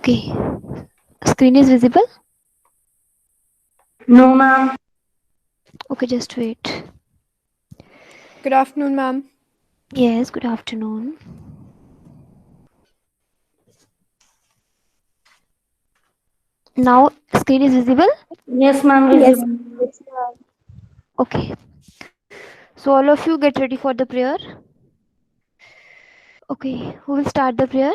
Okay. Screen is visible? No, ma'am. Okay, just wait. Good afternoon, ma'am. Yes, good afternoon. Now screen is visible? Yes, ma'am, Yes. visible. Okay. So all of you get ready for the prayer. Okay, who will start the prayer?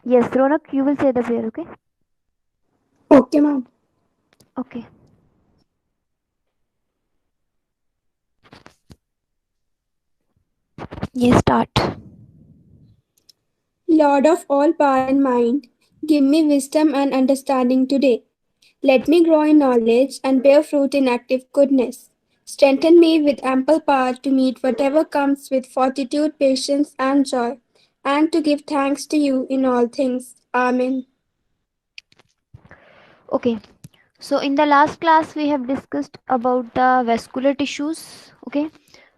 Yes, Ronak, you will say the prayer, okay? Okay, ma'am. Okay. Yes, start. Lord of all power and mind, give me wisdom and understanding today. Let me grow in knowledge and bear fruit in active goodness. Strengthen me with ample power to meet whatever comes with fortitude, patience, and joy, and to give thanks to you in all things. Amen. Okay. So in the last class we have discussed about the vascular tissues, okay?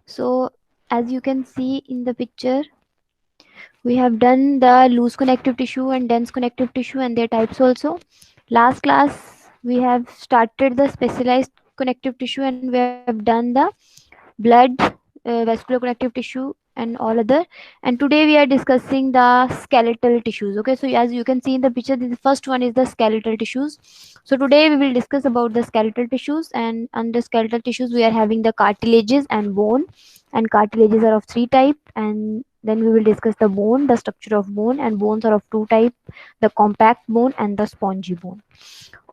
So as you can see in the picture, we have done the loose connective tissue and dense connective tissue and their types also. Last class we have started the specialized connective tissue and we have done the blood, vascular connective tissue and all other. And today we are discussing the skeletal tissues. Okay, so as you can see in the picture, the first one is the skeletal tissues. So today we will discuss about the skeletal tissues, and under skeletal tissues we are having the cartilages and bone. And cartilages are of three type, and then we will discuss the bone, the structure of bone, and bones are of two type, the compact bone and the spongy bone.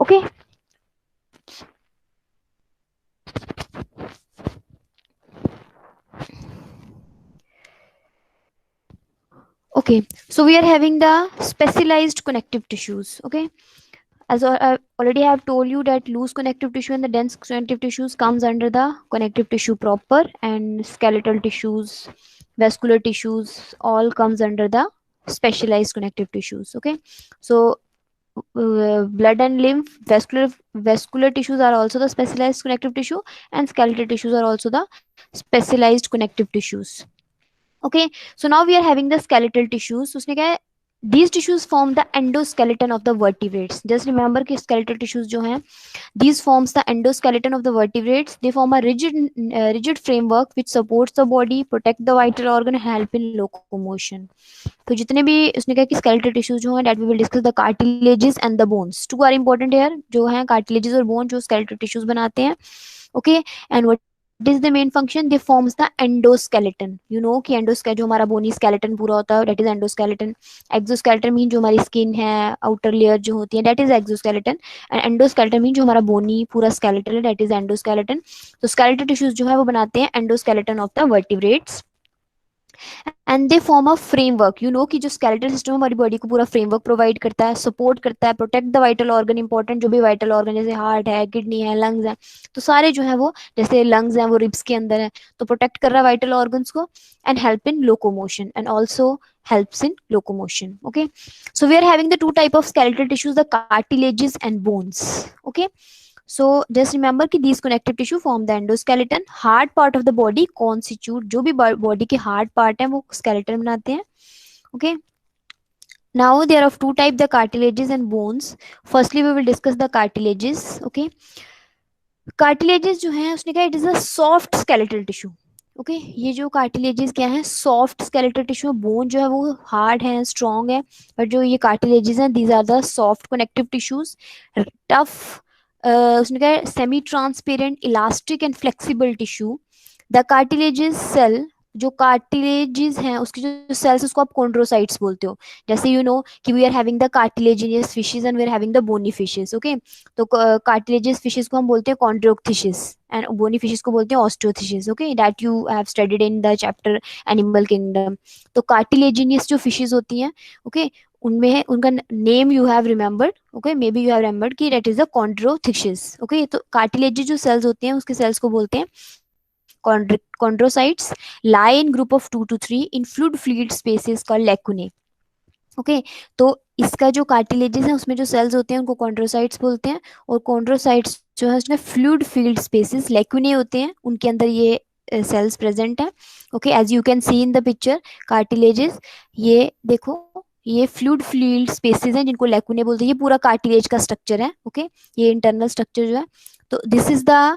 Okay. Okay, so we are having the specialized connective tissues. Okay, as I already have told you that loose connective tissue and the dense connective tissues comes under the connective tissue proper, and skeletal tissues, vascular tissues all comes under the specialized connective tissues. Okay, so blood and lymph, vascular tissues are also the specialized connective tissue, and skeletal tissues are also the specialized connective tissues. Okay, so now we are having the skeletal tissues. उसने क्या है, these tissues form the endoskeleton of the vertebrates. Just remember कि skeletal tissues जो हैं, these forms the endoskeleton of the vertebrates. They form a rigid framework which supports the body, protect the vital organ, help in locomotion. तो जितने भी उसने कहा कि skeletal tissues जो हैं, that we will discuss the cartilages and the bones. Two are important here, जो हैं cartilages और bones जो skeletal tissues बनाते हैं. Okay, and what is the main function? They forms the endoskeleton. You know कि endoskeleton जो हमारा bony skeleton पूरा होता है, that is endoskeleton. Exoskeleton mean जो हमारी skin है, outer layer जो होती है, that is exoskeleton. And endoskeleton mean जो हमारा bony पूरा skeleton है, that is endoskeleton. तो skeletal tissues जो है वो बनाते हैं endoskeleton of the vertebrates. And they form a framework. You know कि जो स्केलेटल सिस्टम हमारी बॉडी को पूरा फ्रेमवर्क प्रोवाइड करता है, सपोर्ट करता है, protect the vital organ. Important जो भी वाइटल ऑर्गन जैसे हार्ट है, किडनी है, लंग्स है, तो सारे जो है वो, जैसे लंग्स हैं वो रिब्स के अंदर है, तो प्रोटेक्ट कर रहा है वाइटल ऑर्गन्स को. And help in locomotion, and also helps in locomotion. Okay, so we are having the two type of skeletal tissues, the cartilages and bones. Okay, so just remember कि these connective tissue form the endoskeleton. Hard part of the body constitute, जो भी body के hard part है वो skeleton बनाते हैं. Okay, now there are of two type, the cartilages and bones. Firstly we will discuss the cartilages. Okay, cartilages जो है उसने कहा it is a soft skeletal tissue. Okay ये जो कार्टिलेजेस क्या है, सॉफ्ट स्केलेटल टिश्यू. बोन जो है वो हार्ड है, स्ट्रॉन्ग है, बट जो ये कार्टिलेजेस हैं these are the soft connective tissues. Tough, उसने कहा semi transparent, elastic and flexible tissue. The cartilages cell, जो कार्टिलेजेस हैं उसकी जो सेल्स उसको आप कॉन्ड्रोसाइट्स बोलते हो. जैसे यू नो कि we are having the cartilaginous fishes and we are having the bony fishes. Okay, तो कार्टिलेजियस फिशेस को हम बोलते हैं कॉन्ड्रोक्थिशिस एंड बोनी फिशेस को बोलते हैं Osteichthyes. Okay, that you have studied in the chapter animal kingdom. तो कार्टिलेजिनियस जो फिशेस होती हैं, ओके, उनमें है उनका name you have remembered. Okay, may be you have remembered कि that is the Chondrichthyes. Okay, तो कार्टिलेज जो सेल्स होती हैं उसके सेल्स को बोलते हैं chondrocytes. Lie in group of 2 to 3 in fluid spaces called lacunae. Okay, तो इसका जो कार्टिलेजेस है उसमें जो सेल्स होते हैं उनको कॉन्ड्रोसाइट्स बोलते हैं. और कॉन्ड्रोसाइट्स जो है उसमें फ्लूइड फील्ड स्पेसेस लेक्यूने होते हैं, उनके अंदर ये सेल्स प्रेजेंट है. Okay, as you can see in the picture cartilages, ये देखो, ये फ्लूइड फील्ड स्पेसेस हैं जिनको लैकुने बोलते हैं. ये पूरा कार्टिलेज का स्ट्रक्चर है. ओके, ये इंटरनल स्ट्रक्चर जो है, तो दिस इज द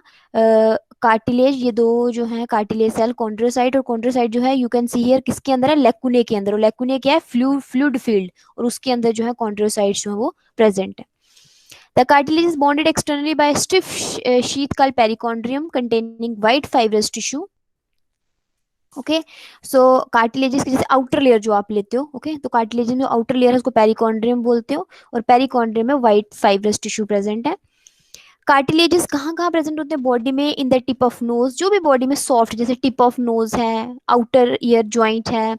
कार्टिलेज. ये दो जो है कार्टिलेज सेल, कॉन्ड्रोसाइट और कॉन्ड्रोसाइट जो है, यू कैन सी हियर किसके अंदर है, लैकुने के अंदर. और लैकुने क्या है, फ्लूइड फील्ड, और उसके अंदर जो है कॉन्ड्रोसाइट्स जो है वो प्रेजेंट है. The cartilage is bonded externally by a stiff sheath called perichondrium containing white fibrous tissue. Okay, so cartilages की जैसे आउटर लेयर जो आप लेते हो, ओके, तो कार्टिलेजेस में आउटर लेयर है उसको पेरिकॉन्ड्रियम बोलते हो, और पेरिकॉन्ड्रियम में व्हाइट फाइब्रस टिश्यू प्रेजेंट है. कार्टिलेजेस कहाँ कहाँ प्रेजेंट होते हैं बॉडी में, in the tip of nose, जो भी बॉडी में सॉफ्ट, जैसे टिप ऑफ नोज है, आउटर ईयर जॉइंट है,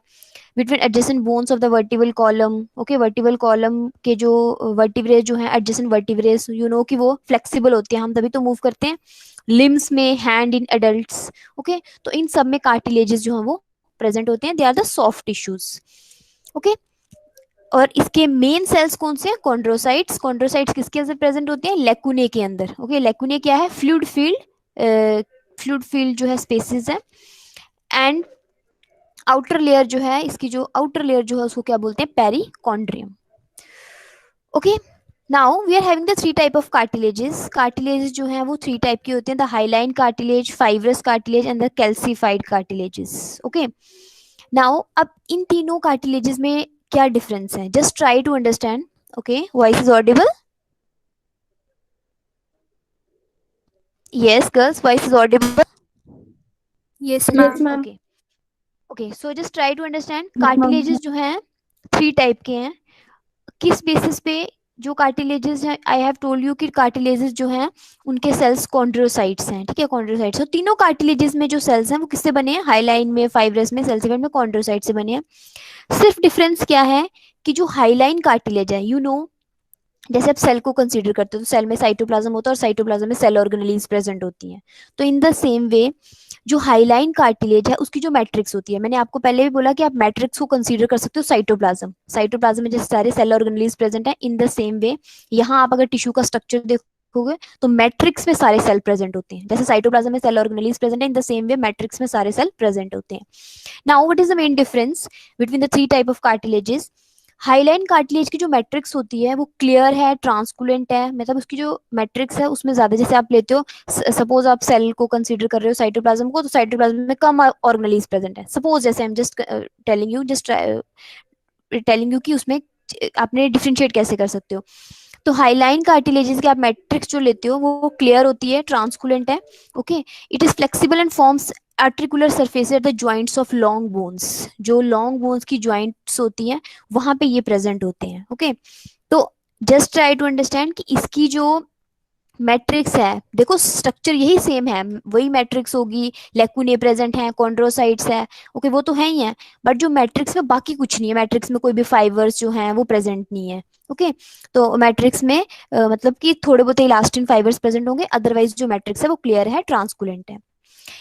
between adjacent bones of the vertebral column. Okay, vertebral column के जो वर्टिब्रेस जो है, एडजेसेंट वर्टिब्रेस, यू नो कि वो फ्लेक्सिबल होते हैं, हम तभी तो मूव करते हैं. लिम्स में, हैंड इन एडल्ट्स. ओके, तो इन सब में कार्टिलेजेस जो है वो प्रेजेंट होते हैं. They are the soft tissues. Okay, और इसके मेन सेल्स कौन से हैं, कॉन्ड्रोसाइट्स. कॉन्ड्रोसाइट्स किसके अंदर प्रेजेंट होते हैं, लैकुने के अंदर. ओके, लैकुने क्या है, फ्लूइड फील्ड जो है स्पेसिस है. एंड आउटर लेयर जो है, इसकी जो आउटर लेयर जो है उसको क्या बोलते हैं, perichondrium. Okay, now we are having the three type of cartilages. Cartilages जो है वो थ्री टाइप के होते हैं, the hyaline cartilage, fibrous cartilage and the calcified cartilages. Okay, now अब इन तीनों कार्टिलेजेस में क्या डिफरेंस है, just try to understand. Okay, voice is audible? Yes girls, voice is audible? Yes, Yes, ma'am. ma'am. Okay, okay, so just try to understand. Yes, ma'am. Cartilages जो हैं three type के हैं. किस basis पे जो cartilages हैं, I have told you कि cartilages जो हैं उनके सेल्स कॉन्ड्रोसाइट्स हैं. ठीक है, कॉन्ड्रोसाइट्स. तो तीनों कार्टिलेजेस में जो सेल्स हैं वो किससे बने हैं, हाइलाइन में, फाइब्रस में, सेल्सिफाइड में, कॉन्ड्रोसाइट से बने हैं. सिर्फ डिफरेंस क्या है कि जो हाइलाइन कार्टिलेज है, यू नो, जैसे आप सेल को कंसीडर करते हो तो सेल में साइटोप्लाज्म होता है और साइटोप्लाज्म में सेल ऑर्गेनेलीज प्रेजेंट होती हैं. तो इन द सेम वे जो हाइलाइन कार्टिलेज है उसकी जो मैट्रिक्स होती है, मैंने आपको पहले भी बोला कि आप मैट्रिक्स को कंसीडर कर सकते हो साइटोप्लाज्म. साइटोप्लाज्म में जैसे सारे सेल ऑर्गेनेलीज प्रेजेंट है, इन द सेम वे यहाँ आप अगर टिश्यू का स्ट्रक्चर देखोगे तो मैट्रिक्स में सारे सेल प्रेजेंट होते हैं. जैसे साइटोप्लाज्म में सेल ऑर्गेनेलीज प्रेजेंट है, in the same way matrix में सारे सेल प्रेजेंट होते हैं. Now what is the main difference between the three type of cartilages. Hyaline cartilage की जो मैट्रिक्स होती है वो क्लियर है, ट्रांसकुलेंट है, मतलब उसकी जो मैट्रिक्स है उसमें ज्यादा, जैसे आप लेते हो, सपोज आप सेल को कंसीडर कर रहे हो साइटोप्लाज्म को, तो साइटोप्लाज्म में कम ऑर्गेनेलीज प्रेजेंट है. सपोज जैसे I am just telling you कि उसमें आपने डिफरेंशिएट कैसे कर सकते हो. तो हाइलाइन कार्टिलेजेस की आप मैट्रिक्स जो लेते हो वो क्लियर होती है, ट्रांसकुलेंट है. Okay, it is flexible and forms articular surface at the joints of long bones. जो लॉन्ग बोन्स की जॉइंट्स होती हैं वहां पे ये प्रेजेंट होते हैं. ओके, तो जस्ट ट्राई टू अंडरस्टैंड कि इसकी जो मैट्रिक्स है, देखो स्ट्रक्चर यही सेम है, वही मैट्रिक्स होगी, लेकुने प्रेजेंट है, कॉन्ड्रोसाइट्स है. ओके, वो तो है ही है, बट जो मैट्रिक्स में बाकी कुछ नहीं है, मैट्रिक्स में कोई भी फाइबर्स जो हैं वो प्रेजेंट नहीं है. ओके, तो मैट्रिक्स में मतलब कि थोड़े बहुत इलास्टिन फाइबर्स प्रेजेंट होंगे, अदरवाइज जो मैट्रिक्स है वो क्लियर है, ट्रांसकुलेंट है.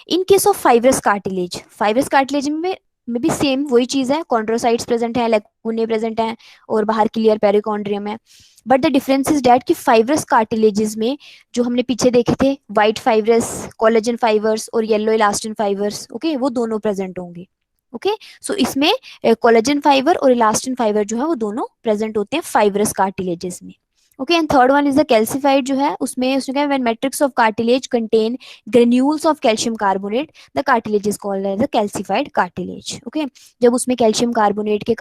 In case of fibrous cartilage में भी सेम वही चीज है, कॉन्ड्रोसाइट्स प्रेजेंट है, लेकुने प्रेजेंट है, और बाहर क्लियर पेरिकॉन्ड्रियम है. But the difference is that कि फाइब्रस कार्टिलेजेस में जो हमने पीछे देखे थे, व्हाइट फाइब्रस कोलेजन फाइबर्स और येलो इलास्टिन फाइबर्स, ओके, वो दोनों प्रेजेंट होंगे. ओके, सो इसमें कोलेजन फाइबर और इलास्टिन फाइबर जो है वो दोनों प्रेजेंट होते हैं फाइब्रस कार्टिलेजेस में. Okay, and third one is the calcified जो है, उसमें उसने कहा when matrix of cartilage contain granules of calcium carbonate the cartilage is called as the calcified cartilage. Okay, जब उसमें कैल्शियम कार्बोनेट के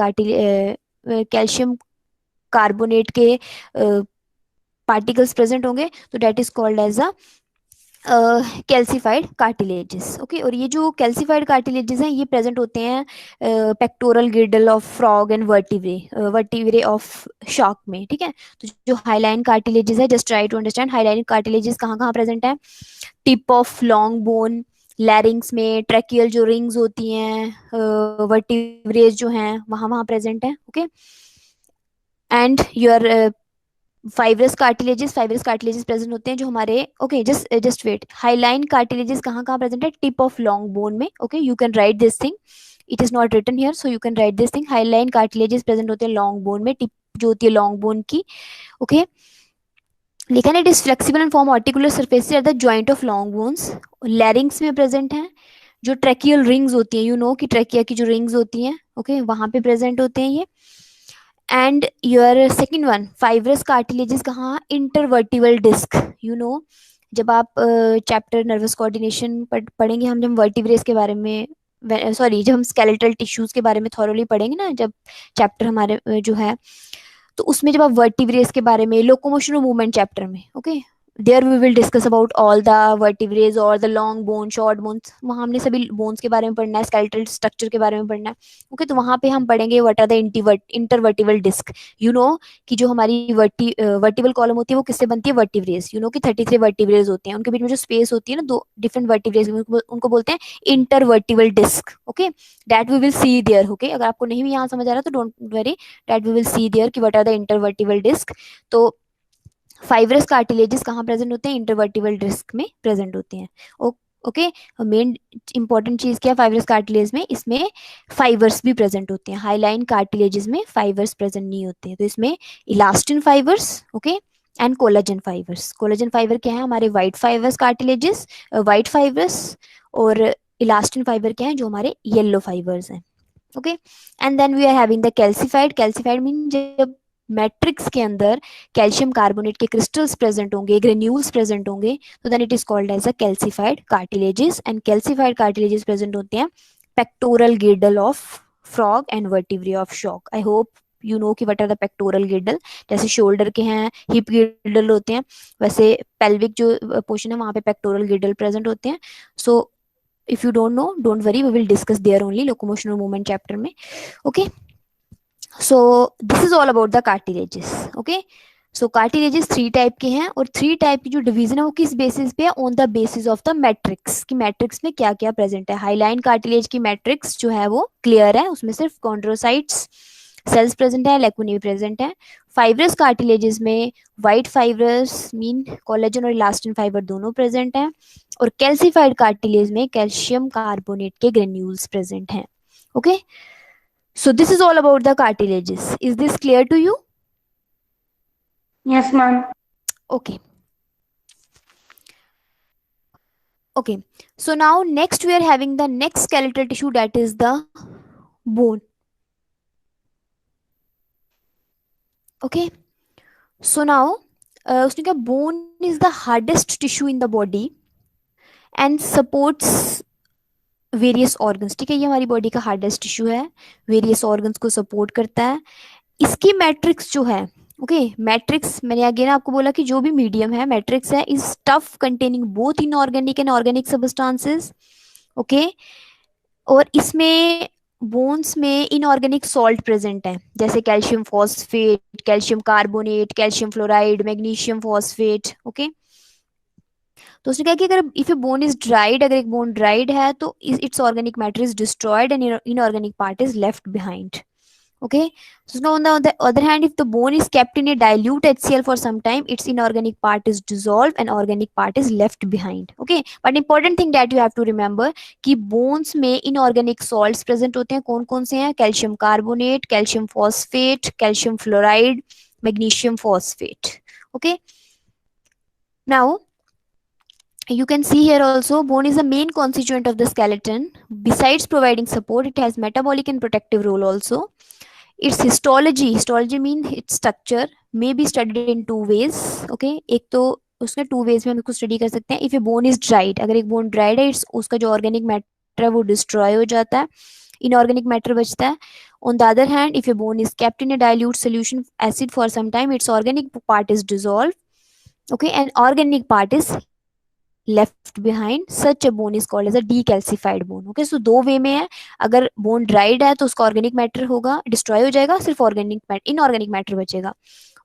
कैल्शियम कार्बोनेट के पार्टिकल्स प्रेजेंट होंगे तो that is called as a calcified cartilages. Okay, और ये जो calcified cartilages हैं ये प्रेजेंट होते हैं pectoral girdle of frog and vertebrae of shark में. ठीक है, तो जो हाइलाइन कार्टिलेजेस है, just try to understand hyaline cartilages कहाँ कहाँ प्रेजेंट है, tip of long bone, larynx में, ट्रैकियल जो रिंग्स होती हैं, वर्टिब्रेज जो हैं वहाँ वहाँ प्रेजेंट है. Okay, and your fibrous cartilages present होते हैं जो हमारे, okay, just wait, hyaline cartilages कहाँ कहाँ प्रेजेंट है, टिप ऑफ लॉन्ग बोन में. Okay, you can write this thing, it is not written here so you can write this thing. Hyaline cartilages present होते हैं लॉन्ग बोन में, tip जो होती है लॉन्ग बोन की. ओके, लिखा है it is flexible and form articular surface at the joint of long bones. लैरिंग्स में प्रेजेंट है जो ट्रेकियल रिंग्स होती हैं, यू नो कि ट्रेकिया की जो रिंग्स होती हैं, ओके, वहां पे प्रेजेंट होते हैं ये। And your second one fibrous cartilages कहाँ, इंटरवर्टिबल डिस्क, यू नो जब आप चैप्टर नर्वस कोऑर्डिनेशन पढ़ेंगे हम, जब वर्टिब्रेस के बारे में, सॉरी जब हम स्केलेटल टिश्यूज के बारे में थॉरली पढ़ेंगे ना, जब चैप्टर हमारे जो है, तो उसमें जब आप वर्टिब्रेस के बारे में, लोकोमोशन और मूवमेंट चैप्टर में, okay, there we will discuss about all the vertebrae और the long bone, short bones, वहाँ हमने सभी बोन्स के बारे में पढ़ना है, स्केलेटल स्ट्रक्चर के बारे में पढ़ना है, ओके। तो वहाँ पे हम पढ़ेंगे what are the intervertebral disc, you know कि जो हमारी वर्टिबल कॉलम होती है वो किससे बनती है, वर्टिब्रेस, यू नो कि 33 वर्टिब्रेस होते हैं, उनके बीच में जो स्पेस होती है ना, दो डिफरेंट वर्टिब्रेस, उनको बोलते हैं intervertebral disc, okay. That we will see there, okay. अगर आपको नहीं भी यहाँ समझ आ रहा तो don't worry, that we will see there कि what are the intervertebral disc. तो फाइब्रस कार्टिलेजेस कहाँ प्रेजेंट होते हैं, इंटरवर्टिबल डिस्क में प्रेजेंट होते हैं, ओके। मेन इंपॉर्टेंट चीज क्या है फाइब्रस कार्टिलेज में, इसमें फाइबर्स भी प्रेजेंट होते हैं, हाईलाइन कार्टिलेजेस में फाइबर्स प्रेजेंट नहीं होते हैं। तो इसमें elastin fibres, okay, and collagen fibres. Collagen fibre क्या है, हमारे white fibres cartilages, white fibres, और इलास्टिन फाइबर क्या है, जो हमारे येलो फाइबर्स हैं, okay. And then we are having the calcified. Calcified mean जब मैट्रिक्स के अंदर कैल्शियम कार्बोनेट के क्रिस्टल्स प्रेजेंट होंगे, ग्रेन्यूल्स प्रेजेंट होंगे, तो then it is called as a calcified cartilages. And calcified cartilages present होते हैं pectoral girdle of frog and vertebrae of shark. I hope you know कि what are the pectoral girdle, जैसे shoulder के हैं hip गिर्डल होते हैं, वैसे pelvic जो पोर्शन है वहां पे पेक्टोरल गिर्डल प्रेजेंट होते हैं। सो if you don't know, don't worry, we will discuss there only, locomotion or movement chapter में, okay। so this is all about the cartilages, okay। so cartilages three type के हैं, और three type की जो division है वो किस basis पे है, on the basis of the matrix, कि मैट्रिक्स में क्या क्या प्रेजेंट है। हाईलाइन कार्टिलेज की मैट्रिक्स जो है वो क्लियर है, उसमें सिर्फ कॉन्ड्रोसाइट्स सेल्स प्रेजेंट है, लेकुनी प्रेजेंट है। फाइब्रस कार्टिलेजेस में व्हाइट फाइब्रस मीन कोलेजन और इलास्टिन फाइबर दोनों प्रेजेंट हैं, और कैल्सिफाइड कार्टिलेज में कैल्शियम कार्बोनेट के ग्रेन्यूल्स प्रेजेंट हैं, okay. So this is all about the cartilages. Is this clear to you? Yes, ma'am. Okay. Okay. So now next we are having the next skeletal tissue, that is the bone. Okay. So now उसने कहा bone is the hardest tissue in the body and supports various organs, ठीक है, ये हमारी body का hardest tissue है, various organs को support करता है। इसकी मैट्रिक्स जो है, ओके, मैट्रिक्स मैंने अगेन आपको बोला कि जो भी मीडियम है मैट्रिक्स है, is tough containing both inorganic and organic substances, okay. और इसमें बोन्स में इनऑर्गेनिक सॉल्ट प्रेजेंट है, जैसे calcium phosphate, calcium carbonate, calcium fluoride, magnesium phosphate, okay. तो उसने कहा कि अगर if a bone is dried, अगर एक बोन ड्राइड है तो it's organic matter is destroyed and inorganic part is left behind, okay। So on the other hand, if the bone is kept in a dilute HCl for some time, its inorganic part is dissolved and organic part is left behind, okay। but important thing that you have to remember कि bones में inorganic salts present होते हैं, कौन कौन से हैं, calcium carbonate, calcium phosphate, calcium fluoride, magnesium phosphate, okay। now you can see here also bone is the main constituent of the skeleton. Besides providing support, it has metabolic and protective role also. Its histology mean its structure may be studied in two ways, okay। एक तो उसके two ways में हम इसको study कर सकते हैं। If a bone is dried, अगर एक बोन ड्राइड है, उसका जो ऑर्गेनिक मैटर है वो डिस्ट्रॉय हो जाता है, इनऑर्गेनिक मैटर बचता है। On the other hand, if a bone is kept in a dilute solution acid for some time, its organic part is dissolve, okay, and organic part is left behind. Such a bone is called as a decalcified bone, okay। so दो वे में है, अगर bone dried है तो उसका organic matter होगा, destroy हो जाएगा, सिर्फ ऑर्गेनिक मैटर, इनऑर्गेनिक मैटर बचेगा।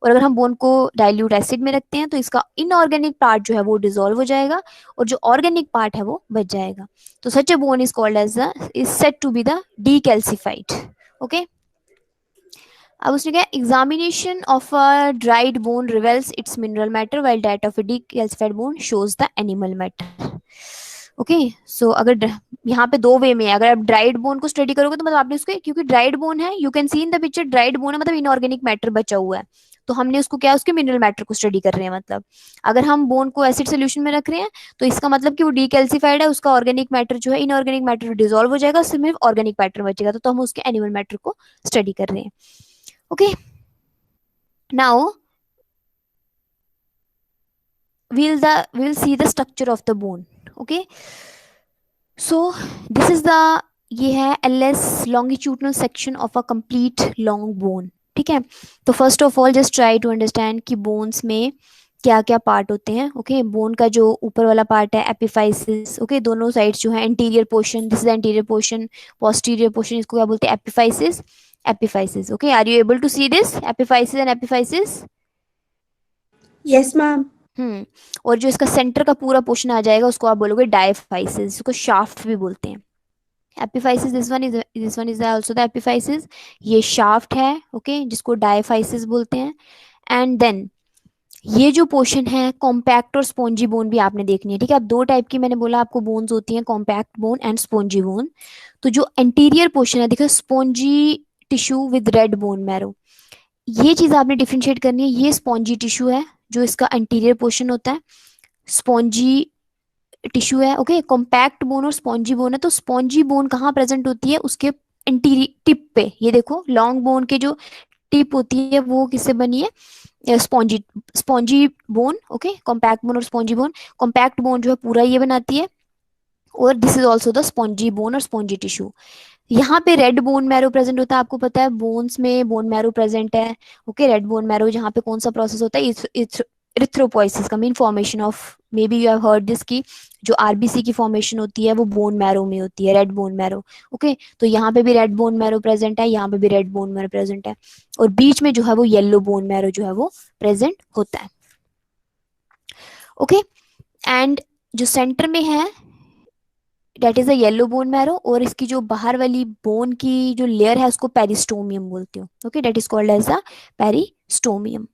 और अगर हम बोन को डाइल्यूट एसिड में रखते हैं तो इसका इनऑर्गेनिक पार्ट जो है वो डिसॉल्व हो जाएगा और जो ऑर्गेनिक पार्ट है वो बच जाएगा। तो such a bone is called as is said to be the decalcified, okay. अब उसने क्या, examination of a dried bone reveals its mineral matter while that of a decalcified bone shows the animal matter, okay. So अगर यहाँ पे दो वे में है, अगर आप ड्राइड बोन को स्टडी करोगे तो मतलब आपने उसके, क्योंकि ड्राइड बोन है, you can see in the picture dried bone है, मतलब इनऑर्गेनिक मैटर बचा हुआ है, तो हमने उसको क्या, उसके मिनरल मैटर को स्टडी कर रहे हैं। मतलब अगर हम बोन को एसिड सोल्यूशन में रख रहे हैं तो इसका मतलब कि वो डीकैल्सिफाइड है, उसका ऑर्गेनिक मैटर जो है इनऑर्गेनिक मैटर डिजोल्व हो जाएगा, सिर्फ ऑर्गेनिक मैटर बचेगा, तो हम उसके एनिमल मैटर को स्टडी कर रहे हैं। Okay, now we'll see the structure of the bone. Okay, so this is the, ये है LS longitudinal section of a complete long bone. ठीक है, तो first of all just try to understand कि बोन्स में क्या क्या पार्ट होते हैं। ओके, बोन का जो ऊपर वाला पार्ट है एपिफाइसिस, ओके, दोनों साइड्स जो है anterior portion, this is anterior portion, posterior portion, इसको क्या बोलते हैं, epiphysis, epiphysis. Okay, are you able to see this epiphysis and epiphysis? Yes, ma'am. और जो इसका सेंटर का पूरा पोर्शन आ जाएगा उसको आप बोलोगे डायफाइसिस, उसको शाफ्ट भी बोलते हैं। Epiphysis, this one is also the epiphysis, ये शाफ्ट है, ओके, जिसको डायफाइसिस बोलते हैं। एंड देन ये जो पोर्शन है कॉम्पैक्ट और स्पॉन्जी बोन भी आपने देखनी है। ठीक है, अब दो टाइप की मैंने बोला आपको बोन्स होती हैं, compact bone and spongy bone. तो जो एंटीरियर पोर्शन है, देखो, spongy tissue with red bone marrow, ये चीज आपने डिफरेंशिएट करनी है। ये स्पॉन्जी टिश्यू है जो इसका एंटीरियर पोर्शन होता है, स्पॉन्जी टिश्यू है। ओके, कॉम्पैक्ट बोन और स्पॉन्जी बोन है। तो स्पॉन्जी बोन कहाँ प्रेजेंट होती है, उसके एंटीरियर टिप पे, ये देखो लॉन्ग बोन के जो टिप होती है वो किससे बनी है, spongy spongy bone. Okay, compact bone और स्पॉन्जी बोन, कॉम्पैक्ट बोन जो है पूरा ये बनाती है, और this is also the spongy bone और स्पॉन्जी टिश्यू। यहाँ पे रेड बोन मैरो प्रेजेंट होता है, आपको पता है बोन्स में बोन मैरो प्रेजेंट है। ओके, रेड बोन मैरो, जहाँ पे कौन सा प्रोसेस होता है, इरिथ्रोपोइसिस का mean formation of, may be you have heard this की जो आरबीसी की फॉर्मेशन होती है वो बोन मैरो में होती है, रेड बोन मैरो। ओके, तो यहाँ पे भी रेड बोन मैरो प्रेजेंट है, यहाँ पे भी रेड बोन मैरो प्रेजेंट है, और बीच में जो है वो येलो बोन मैरो जो है वो प्रेजेंट होता है। ओके, एंड जो सेंटर में है that is a yellow bone marrow, और इसकी जो बाहर वाली बोन की जो लेयर है उसको पेरिस्टोमियम बोलते हो। Okay, that is called as a periosteum.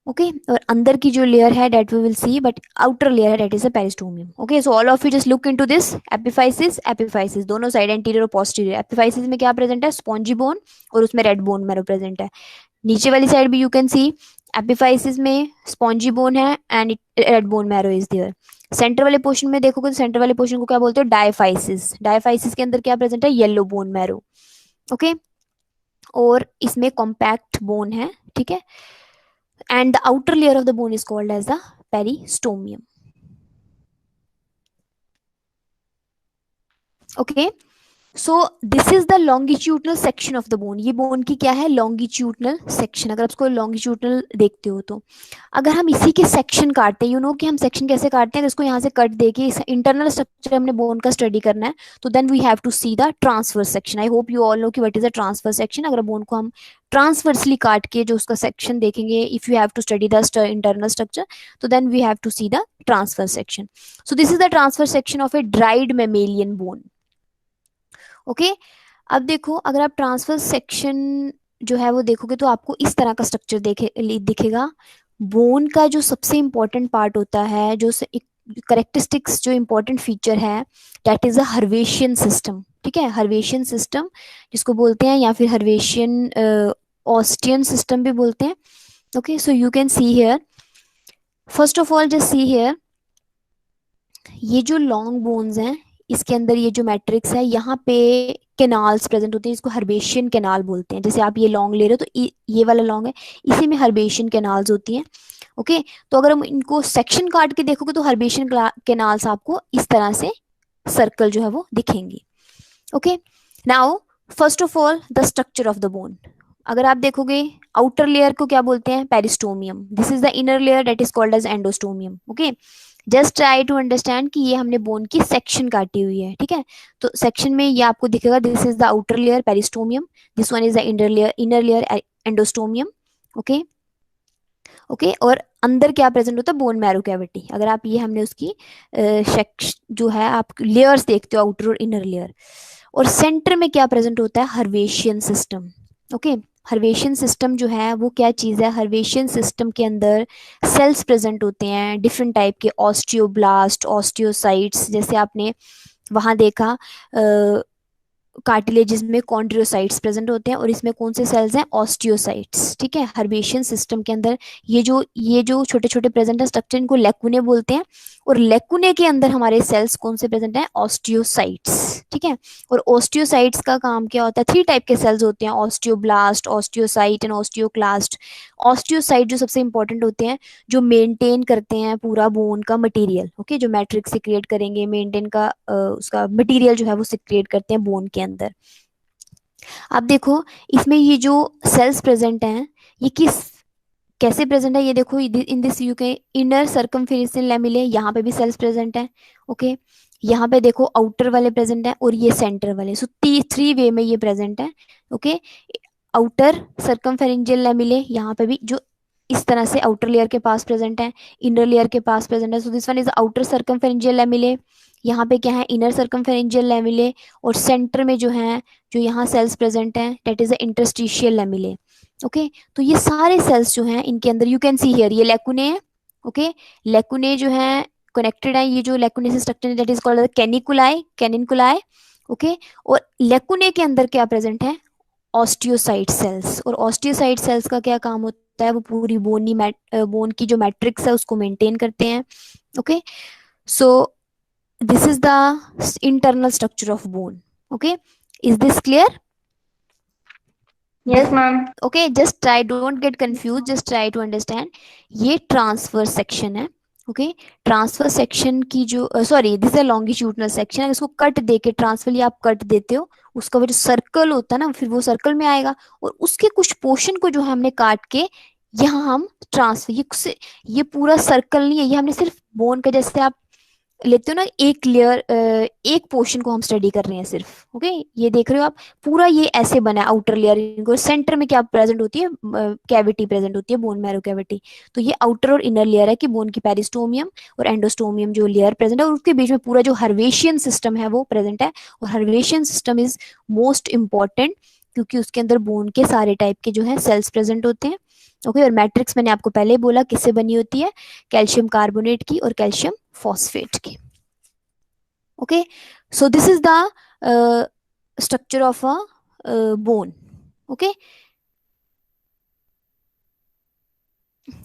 Okay, और अंदर की जो लेयर है that we will see, but outer layer है that is a periosteum. Okay, so all of you just look into this epiphysis, epiphysis दोनों side anterior और posterior. Epiphysis में क्या प्रेजेंट है, स्पॉन्जी बोन, और उसमें रेड बोन मैरो प्रेजेंट है। नीचे वाली साइड भी यू कैन सी एपिफाइसिस में स्पॉन्जी बोन है and red bone marrow is there. Centre वाले पोर्शन में देखोगे तो सेंटर वाले पोर्शन को क्या बोलते हो, डायफाइसिस। डायफाइसिस के अंदर क्या प्रेजेंट है, येलो बोन मैरो। ओके, और इसमें कॉम्पैक्ट बोन है। ठीक है, and the outer layer of the bone is called as the periosteum. Okay, so this is the longitudinal section of the bone. ये बोन की क्या है, लॉन्गिट्यूडनल सेक्शन। अगर आप इसको लॉन्गिट्यूडनल देखते हो तो अगर हम इसी के सेक्शन काटते हैं, यू नो कि हम सेक्शन कैसे काटते हैं, तो इसको यहाँ से कट देके इस इंटरनल स्ट्रक्चर हमने बोन का स्टडी करना है, तो then we have to see the transverse section. I hope you all know कि what is a transverse section. अगर बोन को हम ट्रांसवर्सली काट के जो उसका सेक्शन देखेंगे, if you have to study the internal structure, तो then we have to see the transverse section. So this is the transverse section of a dried mammalian bone. Okay, अब देखो, अगर आप ट्रांसफर सेक्शन जो है वो देखोगे तो आपको इस तरह का स्ट्रक्चर दिखेगा। बोन का जो सबसे इंपॉर्टेंट पार्ट होता है, जो करेक्टरिस्टिक्स, जो इंपॉर्टेंट फीचर है, दैट इज अ हर्वेशियन सिस्टम। ठीक है, हर्वेशियन सिस्टम जिसको बोलते हैं, या फिर हर्वेशियन ऑस्टियन सिस्टम भी बोलते हैं। Okay, so you can see here, first of all just see here, ये जो लॉन्ग बोन्स हैं इसके अंदर ये जो मैट्रिक्स है, यहाँ पे केनाल्स प्रेजेंट होते हैं, इसको हर्बेशियन केनाल बोलते हैं। जैसे आप ये लॉन्ग ले रहे हो तो ये वाला लॉन्ग है, इसी में हर्बेशियन केनाल्स होती हैं। ओके, तो अगर हम इनको सेक्शन काट के देखोगे तो हर्बेशियन केनाल्स आपको इस तरह से सर्कल जो है वो दिखेंगी। Okay, now first of all the structure of the bone. अगर आप देखोगे आउटर लेयर को क्या बोलते हैं, periosteum. This is the inner layer that is called as endosteum. Okay, just try to understand कि ये हमने बोन की सेक्शन काटी हुई है। ठीक है, तो सेक्शन में ये आपको दिखेगा, this is the outer layer periosteum, this one is the inner layer endosteum. Okay, okay, और अंदर क्या प्रेजेंट होता है, बोन मैरो कैविटी। अगर आप ये हमने उसकी जो है आप लेयर्स देखते हो, आउटर और इनर लेयर, और सेंटर में क्या प्रेजेंट होता है, हर्वेशियन सिस्टम। ओके, हर्वेशियन सिस्टम जो है वो क्या चीज़ है, हर्वेशियन सिस्टम के अंदर सेल्स प्रेजेंट होते हैं डिफरेंट टाइप के, ऑस्टियोब्लास्ट, ऑस्टियोसाइट्स, जैसे आपने वहाँ देखा कार्टिलेजेस में कॉन्ड्रियोसाइट्स प्रेजेंट होते हैं और इसमें कौन से सेल्स हैं, ऑस्टियोसाइट्स। ठीक है, हर्बेशियन सिस्टम के अंदर ये जो छोटे छोटे प्रेजेंट है स्ट्रक्चर, इनको लेकुने बोलते हैं। और लेकुने के अंदर हमारे सेल्स कौन से प्रेजेंट हैं, ऑस्टियोसाइट्स। ठीक है, और ऑस्टियोसाइट्स का काम क्या होता है, 3 टाइप के सेल्स होते हैं, osteoblast, osteocyte and osteoclast. Osteocyte जो सबसे इंपॉर्टेंट होते हैं, जो मेंटेन करते हैं पूरा बोन का मटेरियल। ओके, जो मैट्रिक्स सिक्रिएट करेंगे, मेंटेन का उसका मटेरियल जो है वो सिक्रिएट करते हैं बोन के अंदर। अब देखो इसमें ये जो सेल्स प्रेजेंट हैं, ये किस कैसे प्रेजेंट है, ये देखो इन दिस यू के इनर सर्कमफेरेंशियल लेमिले, यहाँ पे भी सेल्स प्रेजेंट है। ओके, यहाँ पे देखो आउटर वाले प्रेजेंट है और ये सेंटर वाले, सो 3 वे में ये प्रेजेंट है। ओके, आउटर सर्कमफेरेंशियल लेमिले यहाँ पे भी जो इस तरह से आउटर लेयर के पास प्रेजेंट है, इनर लेयर के पास प्रेजेंट है, so this one is outer circumferential lamellae. यहाँ पे क्या है, इनर सर्कमफेरेंशियल लेमिले। और सेंटर में जो है, जो यहाँ सेल्स प्रेजेंट है, that is the interstitial lamellae. Okay, तो ये सारे सेल्स जो हैं इनके अंदर यू कैन सी हियर ये लेकुने हैं। ओके, लेकुने जो है कनेक्टेड है, ये जो लेकुने से structure that is called canaliculi, canaliculi. Okay, और लेकुने के अंदर क्या प्रेजेंट है, ऑस्टियोसाइट सेल्स। और ऑस्टियोसाइट सेल्स का क्या काम होता है, वो पूरी बोन की जो मैट्रिक्स है उसको मेंटेन करते हैं। Okay, so this is the internal structure of bone. Okay, is this clear? Yes, ma'am. Okay, just try, don't get confuse, just try to understand. ये ट्रांसफर सेक्शन है। ओके, ट्रांसफर सेक्शन की जो sorry this है longitudinal section, अगर इसको cut देके transfer आप cut देते हो, उसका वो जो सर्कल होता है ना, फिर वो सर्कल में आएगा और उसके कुछ पोर्शन को जो है हमने काट के यहाँ हम ट्रांसफर, ये पूरा सर्कल नहीं है, ये हमने सिर्फ बोन का, जैसे आप लेते हो ना एक लेयर, एक पोर्शन को हम स्टडी कर रहे हैं सिर्फ। ओके, ये देख रहे हो आप, पूरा ये ऐसे बना है आउटर लेयर, इनको सेंटर में क्या प्रेजेंट होती है, कैविटी प्रेजेंट होती है, बोन मैरो कैविटी। तो ये आउटर और इनर लेयर है कि बोन की पेरिस्टोमियम और एंडोस्टोमियम जो लेयर प्रेजेंट है, और उसके बीच में पूरा जो हर्वेशियन सिस्टम है वो प्रेजेंट है। और हर्वेशियन सिस्टम इज मोस्ट इंपॉर्टेंट क्योंकि उसके अंदर बोन के सारे टाइप के जो है सेल्स प्रेजेंट होते हैं। ओके, और मैट्रिक्स मैंने आपको पहले ही बोला किससे बनी होती है, कैल्शियम कार्बोनेट की और कैल्शियम फॉस्फेट की। Okay, so this is the structure of a bone. Okay,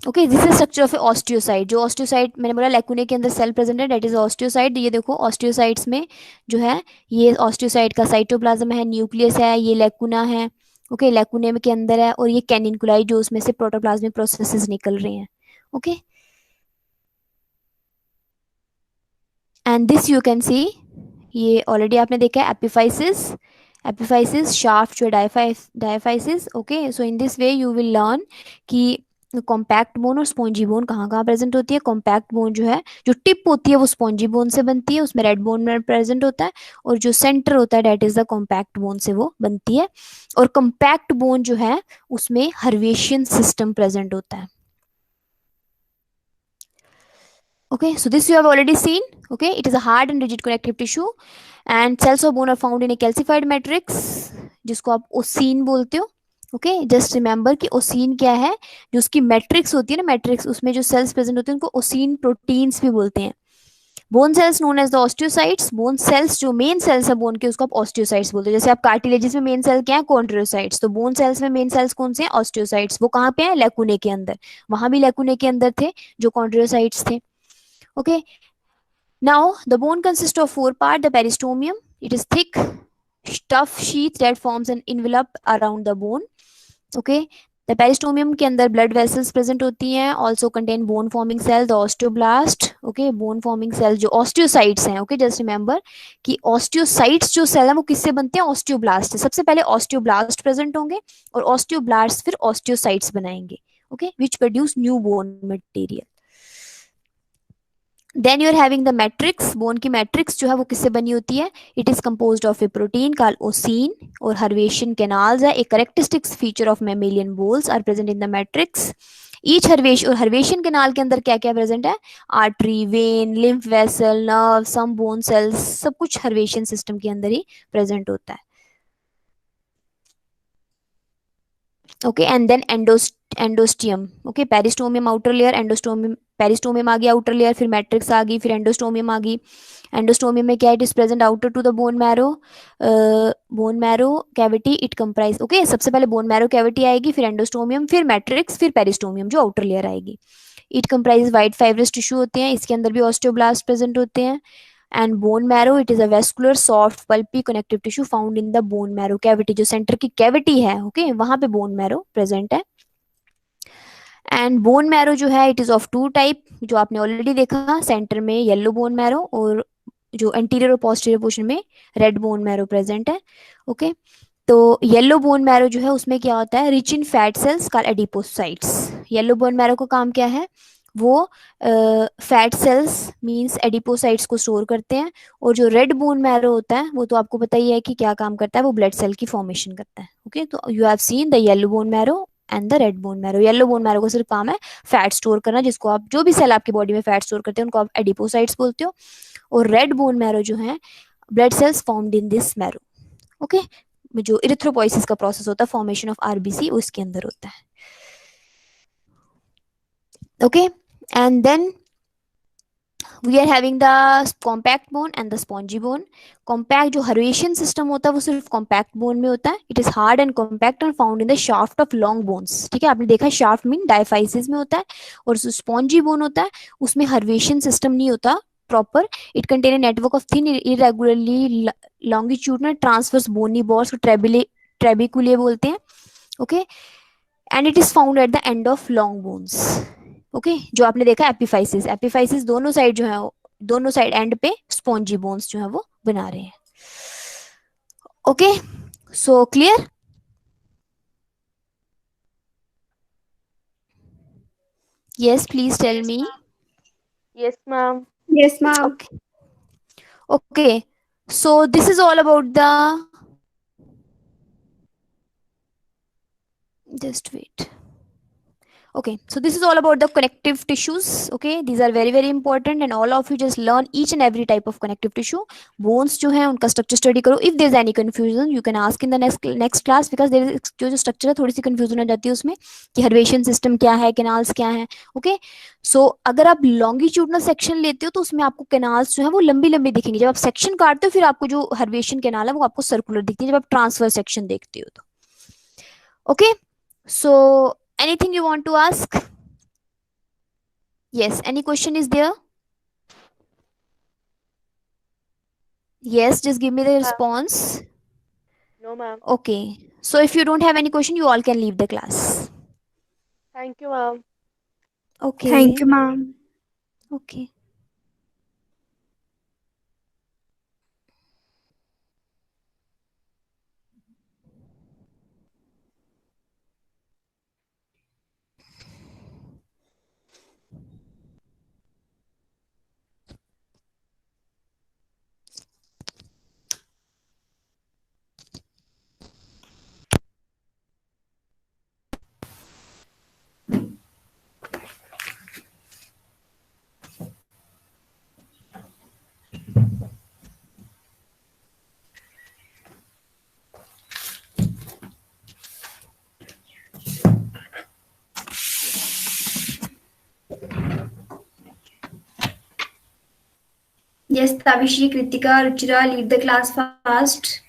okay, this is structure of A osteocyte. जो ऑस्टियोसाइट मैंने बोला लेकुने के अंदर सेल प्रेजेंट है, दैट इज ऑस्टियोसाइट। ये देखो ऑस्टियोसाइट्स में जो है, ये ऑस्टियोसाइट का साइटोप्लाज्म है, न्यूक्लियस है, ये लेकुना है। ओके, लेकुने में के अंदर है, और ये कैनिनकुलाई जो उसमें से प्रोटोप्लाज्मिक प्रोसेसेस निकल रहे हैं। Okay, and this you can सी, ये ऑलरेडी आपने देखा है, एपिफाइसिस, एपिफाइसिस शाफ्ट जो diaphysis. Okay, so in this way you will learn कि कॉम्पैक्ट बोन और स्पॉन्जी बोन कहाँ कहाँ प्रेजेंट होती है। कॉम्पैक्ट बोन जो है, जो टिप होती है वो स्पॉन्जी बोन से बनती है, उसमें रेड बोन में प्रेजेंट होता है, और जो सेंटर होता है that is the compact bone से वो बनती है। और कॉम्पैक्ट बोन जो है उसमें हर्वेशियन सिस्टम प्रेजेंट होता है। Okay, so this you have already seen. Okay, it is a hard and rigid connective tissue, and cells of bone are found in a calcified matrix, जिसको आप ओसीन बोलते हो। Okay, just remember कि ossein क्या है, जो उसकी matrix होती है ना, मैट्रिक्स उसमें जो सेल्स प्रेजेंट होते हैं उनको ओसीन प्रोटीन्स भी बोलते हैं। Bone cells known as the osteocytes, bone cells जो मेन सेल्स है बोन के उसको आप ऑस्टियोसाइट्स बोलते हो। जैसे आप कार्टिलेजिस में मेन सेल क्या है, कॉन्ड्रियोसाइट्स, तो बोन सेल्स में मेन सेल्स कौन से हैं, ऑस्टियोसाइट्स। वो कहाँ पे है, लेकुने के अंदर, वहां भी लेकुने के अंदर थे जो कॉन्ड्रियोसाइट्स थे। Okay, now the bone consists of 4 parts. The peristomium, it is thick, tough sheath that forms an envelope around the bone. Okay, the peristomium के अंदर blood vessels present होती हैं, also contain bone forming cell, the osteoblast. Okay, bone forming cell जो osteocytes हैं. Okay, just remember कि osteocytes जो cell है वो किससे बनते हैं, osteoblast से। सबसे पहले osteoblast present होंगे और osteoblast फिर osteocytes बनाएंगे। Okay, which produce new bone material. Then you are having the matrix, bone की मैट्रिक्स जो है वो किससे बनी होती है, it is composed of a protein called ossein, और हर्वेशियन कैनाल्स है, a characteristics feature of mammalian bones are present in the matrix. Each Havers और हर्वेशियन कैनाल के अंदर क्या क्या प्रेजेंट है, artery, vein, lymph vessel, nerve, some bone cells, सब कुछ हर्वेशियन सिस्टम के अंदर ही प्रेजेंट होता है। Okay, and then endosteum. Okay, periosteum outer layer, endosteum periosteum आ गया आउटर लेयर, फिर मैट्रिक्स आ गई, फिर एंडोस्टोमियम आ गई। एंडोस्टोमियम में क्या है, it is present outer to the bone marrow cavity it comprise. Okay, सबसे पहले बोन मैरो कैविटी आएगी, फिर एंडोस्टोमियम, फिर मैट्रिक्स, फिर पेरिस्टोमियम जो आउटर लेयर आएगी। It comprise white fibrous tissue होते हैं, इसके अंदर भी ऑस्टियोब्लास्ट प्रेजेंट होते हैं। And bone marrow it is a vascular soft pulpy connective tissue found in the bone marrow cavity, जो सेंटर की कैविटी है, ओके, वहां पे बोन मैरो प्रेजेंट है। एंड बोन मैरो जो है it is of two type, जो आपने ऑलरेडी देखा, सेंटर में येलो बोन मैरो, और जो एंटीरियर और पोस्टीरियर पोर्शन में रेड बोन मैरो प्रेजेंट है। ओके, तो येलो बोन मैरो जो है उसमें क्या होता है, rich in fat cells called adipocytes. Yellow bone marrow का काम क्या है, वो फैट सेल्स मींस एडिपोसाइट्स को स्टोर करते हैं। और जो रेड बोन मैरो होता है वो तो आपको पता ही है कि क्या काम करता है, वो ब्लड सेल की फॉर्मेशन करता है। ओके, तो you have seen the yellow bone marrow and the red bone marrow. Yellow bone marrow का सिर्फ काम है फैट स्टोर करना, जिसको आप जो भी सेल आपकी बॉडी में फैट स्टोर करते हैं उनको आप एडिपोसाइट्स बोलते हो। और रेड बोन मैरो जो है blood cells formed in this marrow. Okay, जो इरिथ्रोपोइसिस का प्रोसेस होता है, फॉर्मेशन ऑफ आरबीसी, उसके अंदर होता है। Okay, and then we are having the compact bone and the spongy bone. Compact जो हर्वेशियन सिस्टम होता है वो सिर्फ कॉम्पैक्ट बोन में होता है। It is hard and compact and found in the shaft of long bones. ठीक है, आपने देखा है शाफ्ट मीन डायफाइसिस में होता है, और जो स्पॉन्जी बोन होता है उसमें हर्वेशियन सिस्टम नहीं होता proper. It contain a network of thin irregularly longitudinal transverse bony bars, trabeculae बोलते हैं। Okay, and it is found at the end of long bones. Okay, जो आपने देखा एपिफाइसिस, एपिफाइसिस दोनों साइड जो है, दोनों साइड एंड पे स्पॉन्जी बोन्स जो है वो बना रहे हैं। Okay, so clear? Yes, please tell me. Yes, ma'am. Yes, ma'am. Okay, okay, so this is all about the, just wait. Okay, so this is all about the connective tissues. Okay, these are very very important and all of you just learn each and every type of connective tissue. Bones जो है उनका structure study करो. If there is any confusion you can ask in the next class, because there is जो structure है थोड़ी सी confusion हो जाती है उसमें कि हर्वेशियन सिस्टम क्या है, कैनाल्स क्या है। ओके, सो अगर आप लॉन्गिट्यूडनल सेक्शन लेते हो तो उसमें आपको कैनाल्स जो है वो लंबी लंबी दिखेंगी। जब आप सेक्शन काटते हो फिर आपको जो हर्वेशियन कैनाल है वो आपको सर्कुलर दिखती है जब आप ट्रांसफर सेक्शन देखते हो तो। Okay, so anything you want to ask? Yes, any question is there? Yes, just give me the response. No, ma'am. Okay, so if you don't have any question you all can leave the class. Thank you, ma'am. Okay. Thank you, ma'am. Okay. Yes, Tavishi, Kritika, Ruchira, lead the class fast.